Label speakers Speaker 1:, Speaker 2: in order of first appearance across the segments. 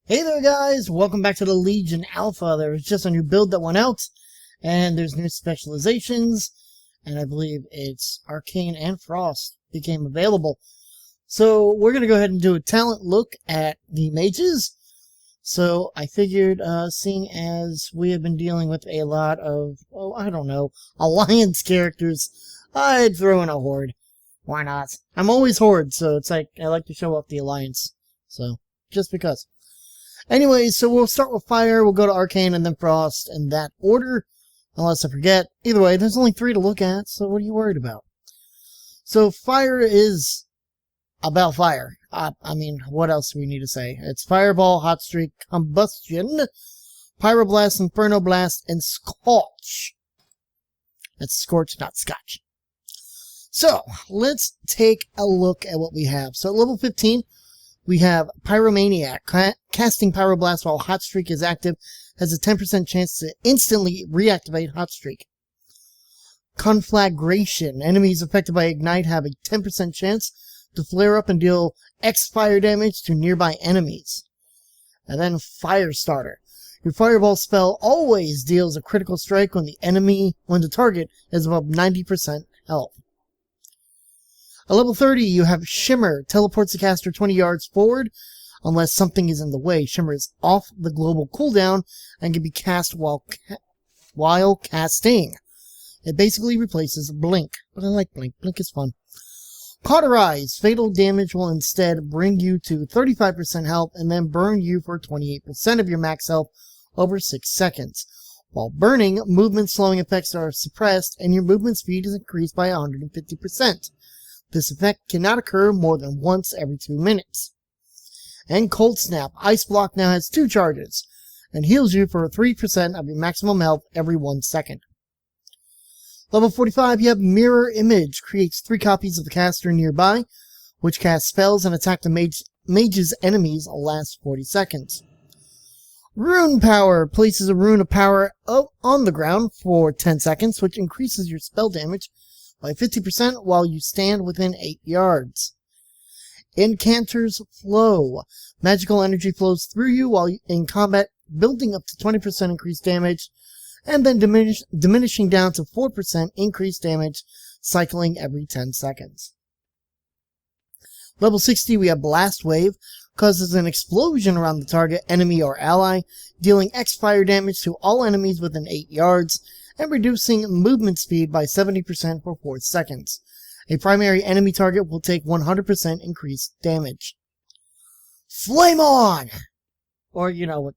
Speaker 1: Hey there guys, welcome back to the Legion Alpha. There was just a new build that went out, and there's new specializations, and I believe it's Arcane and Frost became available. So we're going to go ahead and do a talent look at the mages. So I figured, seeing as we have been dealing with a lot of, alliance characters, I'd throw in a horde. Why not? I'm always horde, so it's like, I like to show off the alliance. So, just because. Anyway, so we'll start with Fire, we'll go to Arcane, and then Frost, in that order, unless I forget. Either way, there's only 3 to look at, so what are you worried about? So, Fire is about fire. I mean, what else do we need to say? It's Fireball, Hot Streak, Combustion, Pyroblast, Inferno Blast, and Scorch. That's Scorch, not Scotch. So, let's take a look at what we have. So, at level 15, we have Pyromaniac. Casting Pyroblast while Hot Streak is active has a 10% chance to instantly reactivate Hot Streak. Conflagration. Enemies affected by Ignite have a 10% chance to flare up and deal X fire damage to nearby enemies. And then Firestarter. Your Fireball spell always deals a critical strike when the target is above 90% health. At level 30, you have Shimmer. Teleports the caster 20 yards forward unless something is in the way. Shimmer is off the global cooldown and can be cast while casting. It basically replaces Blink, but I like Blink. Blink is fun. Cauterize. Fatal damage will instead bring you to 35% health and then burn you for 28% of your max health over 6 seconds. While burning, movement slowing effects are suppressed and your movement speed is increased by 150%. This effect cannot occur more than once every 2 minutes. And Cold Snap. Ice Block now has 2 charges and heals you for 3% of your maximum health every 1 second. Level 45, you have Mirror Image. Creates 3 copies of the caster nearby, which cast spells and attack the mage's enemies last 40 seconds. Rune Power. Places a rune of power on the ground for 10 seconds, which increases your spell damage by 50% while you stand within 8 yards. Incanter's Flow. Magical energy flows through you while in combat, building up to 20% increased damage, and then diminishing down to 4% increased damage, cycling every 10 seconds. Level 60, we have Blast Wave. Causes an explosion around the target, enemy, or ally, dealing X fire damage to all enemies within 8 yards, and reducing movement speed by 70% for 4 seconds. A primary enemy target will take 100% increased damage. Flame On! Or, you know what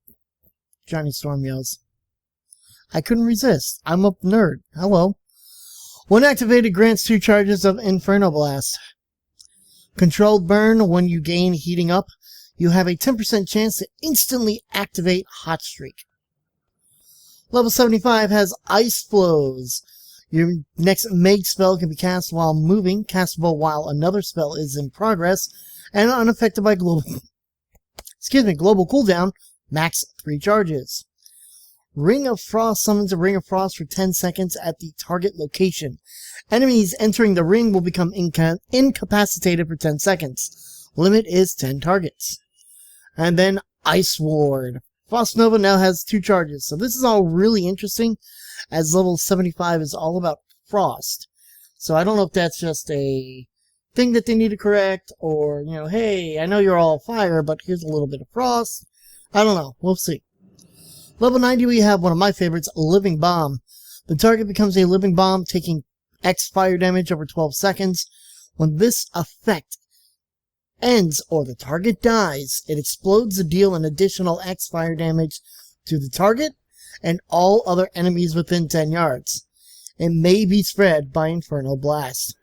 Speaker 1: Johnny Storm yells. I couldn't resist. I'm a nerd. Hello. When activated, grants 2 charges of Inferno Blast. Controlled Burn. When you gain Heating Up, you have a 10% chance to instantly activate Hot Streak. Level 75 has Ice Flows. Your next Mage spell can be cast while moving, castable while another spell is in progress, and unaffected by global cooldown, max 3 charges. Ring of Frost summons a Ring of Frost for 10 seconds at the target location. Enemies entering the ring will become incapacitated for 10 seconds. Limit is 10 targets. And then Ice Ward. Frost Nova now has 2 charges, so this is all really interesting, as level 75 is all about Frost. So I don't know if that's just a thing that they need to correct, or, you know, hey, I know you're all fire, but here's a little bit of Frost. I don't know, we'll see. Level 90, we have one of my favorites, Living Bomb. The target becomes a Living Bomb, taking X fire damage over 12 seconds. When this effect ends or the target dies, it explodes to deal an additional X fire damage to the target and all other enemies within 10 yards. It may be spread by Inferno Blast.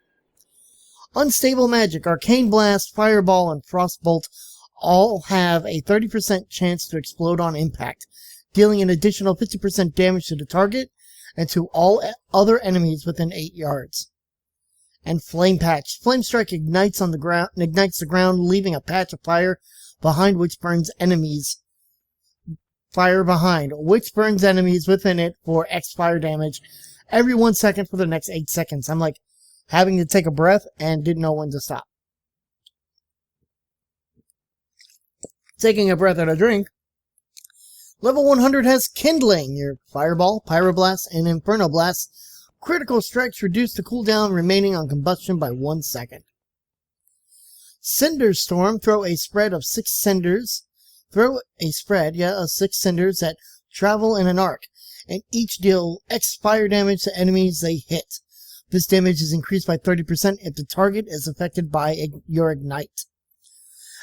Speaker 1: Unstable Magic. Arcane Blast, Fireball, and Frostbolt all have a 30% chance to explode on impact, dealing an additional 50% damage to the target and to all other enemies within 8 yards. And Flame Patch. Flame Strike ignites the ground, leaving a patch of fire behind which burns enemies. Which burns enemies within it for X fire damage every 1 second for the next 8 seconds. I'm like having to take a breath and didn't know when to stop. Taking a breath and a drink. Level 100 has Kindling. Your Fireball, Pyroblast, and Inferno Blast. Critical strikes reduce the cooldown remaining on combustion by 1 second. Cinder Storm. Throw a spread of 6 cinders. Throw a spread, of 6 cinders that travel in an arc, and each deal X fire damage to enemies they hit. This damage is increased by 30% if the target is affected by your Ignite.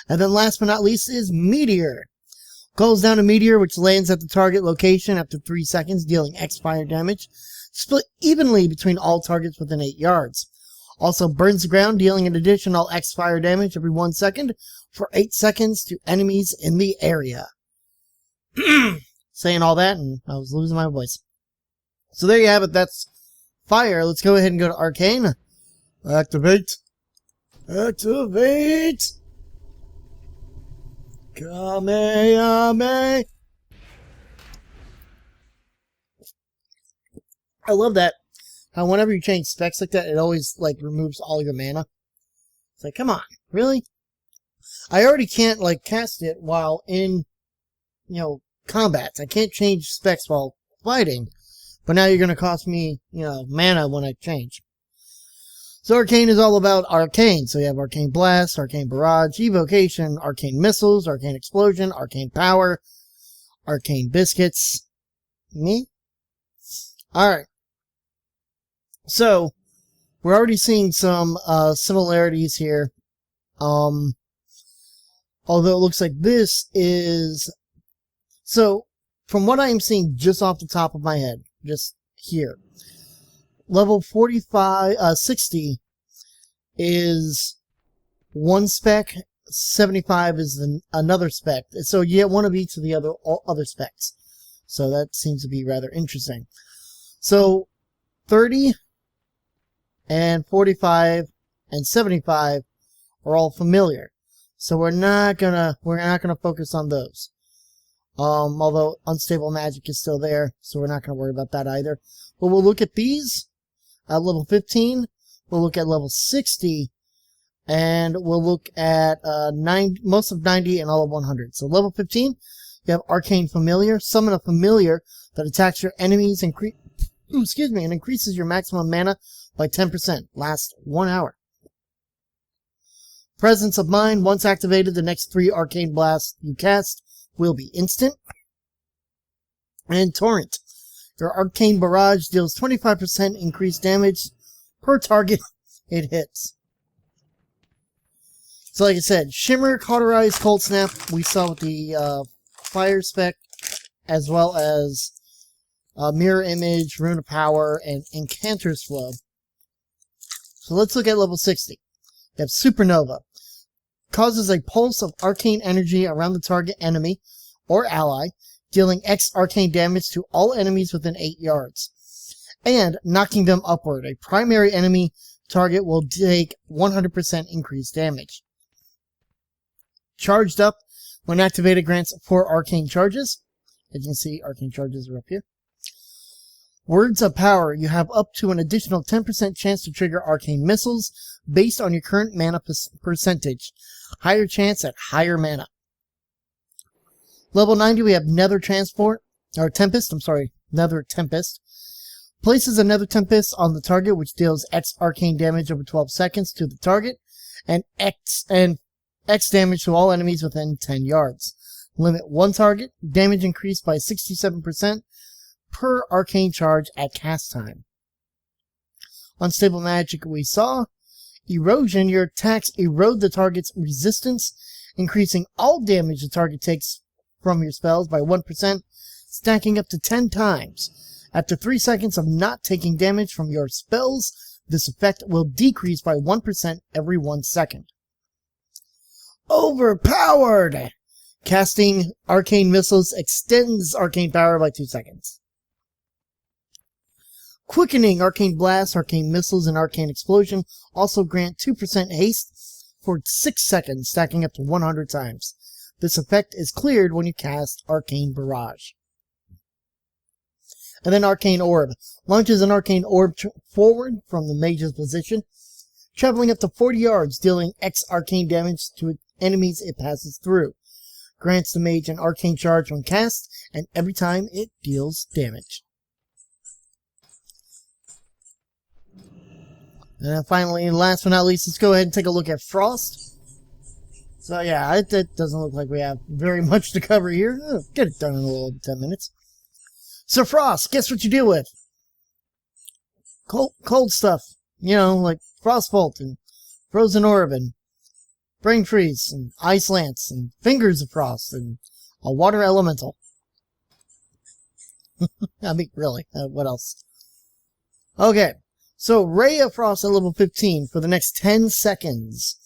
Speaker 1: And then last but not least is Meteor. Calls down a meteor which lands at the target location after 3 seconds, dealing X fire damage, split evenly between all targets within 8 yards. Also burns the ground, dealing an additional X fire damage every 1 second for 8 seconds to enemies in the area. Saying all that, and I was losing my voice. So there you have it. That's fire. Let's go ahead and go to Arcane. Activate. Activate. Kamehame. I love that. How whenever you change specs like that, it always like removes all your mana. It's like, come on, really? I already can't like cast it while in, combats. I can't change specs while fighting. But now you're going to cost me, mana when I change. So Arcane is all about Arcane. So you have Arcane Blast, Arcane Barrage, Evocation, Arcane Missiles, Arcane Explosion, Arcane Power, Arcane Biscuits. Me? Alright. So, we're already seeing some similarities here. Although it looks like this is... So, from what I am seeing just off the top of my head, just here, level 60 is one spec, 75 is another spec. So you get one of each of the other specs. So that seems to be rather interesting. So 30 and 45 and 75 are all familiar. So we're not gonna focus on those. Although Unstable Magic is still there, so we're not gonna worry about that either. But we'll look at these at level 15. We'll look at level 60, and we'll look at most of 90 and all of 100. So level 15, you have Arcane Familiar. Summon a familiar that attacks your enemies and increases your maximum mana by 10%. Lasts 1 hour. Presence of Mind. Once activated, the next 3 Arcane Blasts you cast will be instant. And Torrent. Your Arcane Barrage deals 25% increased damage per target it hits. So like I said, Shimmer, Cauterize, Cold Snap, we saw with the Fire spec, as well as Mirror Image, Rune of Power, and Incanter's Flow. So let's look at level 60. You have Supernova. Causes a pulse of arcane energy around the target enemy or ally, dealing X arcane damage to all enemies within 8 yards, and knocking them upward. A primary enemy target will take 100% increased damage. Charged Up, when activated, grants 4 arcane charges. As you can see, arcane charges are up here. Words of Power, you have up to an additional 10% chance to trigger arcane missiles based on your current mana percentage. Higher chance at higher mana. Level 90, we have Nether Tempest. Places a Nether Tempest on the target, which deals X arcane damage over 12 seconds to the target, and X damage to all enemies within 10 yards. Limit 1 target, damage increased by 67% per arcane charge at cast time. Unstable Magic we saw. Erosion, your attacks erode the target's resistance, increasing all damage the target takes from your spells by 1%, stacking up to 10 times. After 3 seconds of not taking damage from your spells, this effect will decrease by 1% every 1 second. Overpowered! Casting arcane missiles extends arcane power by 2 seconds. Quickening, Arcane Blast, Arcane Missiles, and Arcane Explosion also grant 2% haste for 6 seconds, stacking up to 100 times. This effect is cleared when you cast Arcane Barrage. And then Arcane Orb. Launches an Arcane Orb forward from the Mage's position, traveling up to 40 yards, dealing X arcane damage to enemies it passes through. grants the mage an arcane charge when cast, and every time it deals damage. And then finally, last but not least, let's go ahead and take a look at Frost. So yeah, it doesn't look like we have very much to cover here. Get it done in a little 10 minutes. So Frost, guess what you deal with? Cold stuff. You know, like Frostbolt and Frozen Orb and Brain Freeze and Ice Lance and Fingers of Frost and a Water Elemental. I mean, really, what else? Okay. So, Ray of Frost at level 15, for the next 10 seconds,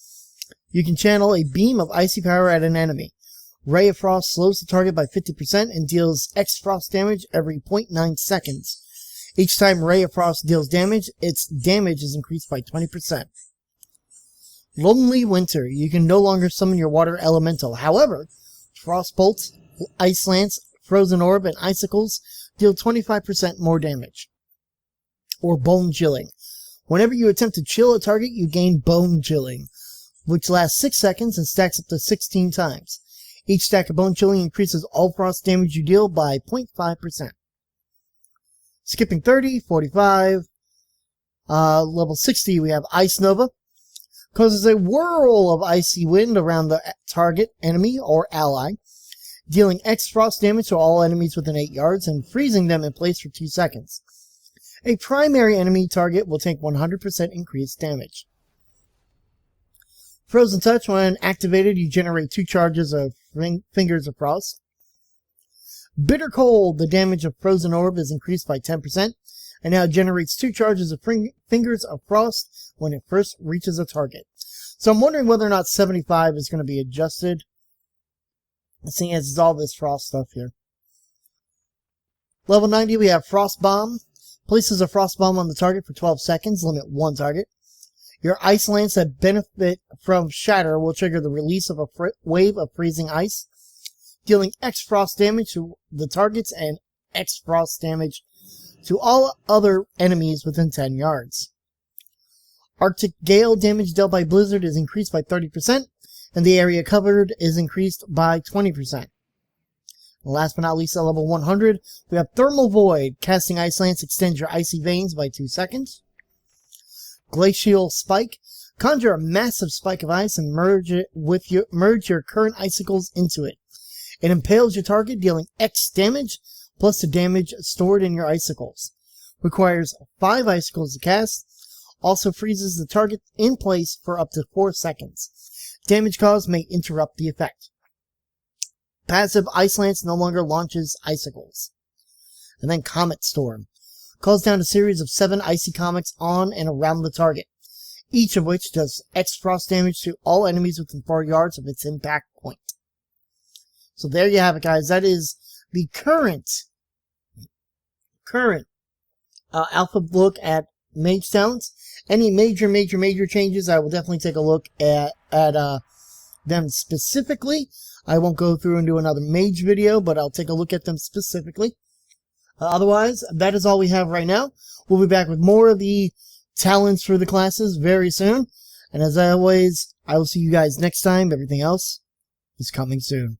Speaker 1: you can channel a beam of icy power at an enemy. Ray of Frost slows the target by 50% and deals X Frost damage every 0.9 seconds. Each time Ray of Frost deals damage, its damage is increased by 20%. Lonely Winter, you can no longer summon your Water Elemental. However, Frostbolt, Ice Lance, Frozen Orb, and Icicles deal 25% more damage. Or Bone Chilling. Whenever you attempt to chill a target, you gain Bone Chilling, which lasts 6 seconds and stacks up to 16 times. Each stack of Bone Chilling increases all frost damage you deal by 0.5%. Skipping 30, 45, level 60, we have Ice Nova. Causes a whirl of icy wind around the target, enemy, or ally, dealing X frost damage to all enemies within 8 yards and freezing them in place for 2 seconds. A primary enemy target will take 100% increased damage. Frozen Touch, when activated, you generate 2 charges of Fingers of Frost. Bitter Cold, the damage of Frozen Orb is increased by 10%, and now generates 2 charges of Fingers of Frost when it first reaches a target. So I'm wondering whether or not 75 is going to be adjusted, seeing as it's all this frost stuff here. Level 90, we have Frost Bomb. Places a Frost Bomb on the target for 12 seconds, limit 1 target. Your Ice Lance that benefit from Shatter will trigger the release of a wave of freezing ice, dealing X Frost damage to the targets and X Frost damage to all other enemies within 10 yards. Arctic Gale, damage dealt by Blizzard is increased by 30%, and the area covered is increased by 20%. And last but not least, at level 100, we have Thermal Void. Casting Ice Lance extends your icy veins by 2 seconds. Glacial Spike. Conjure a massive spike of ice and merge your current icicles into it. It impales your target, dealing X damage, plus the damage stored in your icicles. Requires 5 icicles to cast. Also freezes the target in place for up to 4 seconds. Damage caused may interrupt the effect. Passive Ice Lance no longer launches icicles. And then Comet Storm. Calls down a series of 7 icy comets on and around the target, each of which does X frost damage to all enemies within 4 yards of its impact point. So there you have it, guys. That is the current alpha look at Mage talents. Any major changes, I will definitely take a look at them specifically. I won't go through and do another Mage video, but I'll take a look at them specifically. Otherwise, that is all we have right now. We'll be back with more of the talents for the classes very soon. And as always, I will see you guys next time. Everything else is coming soon.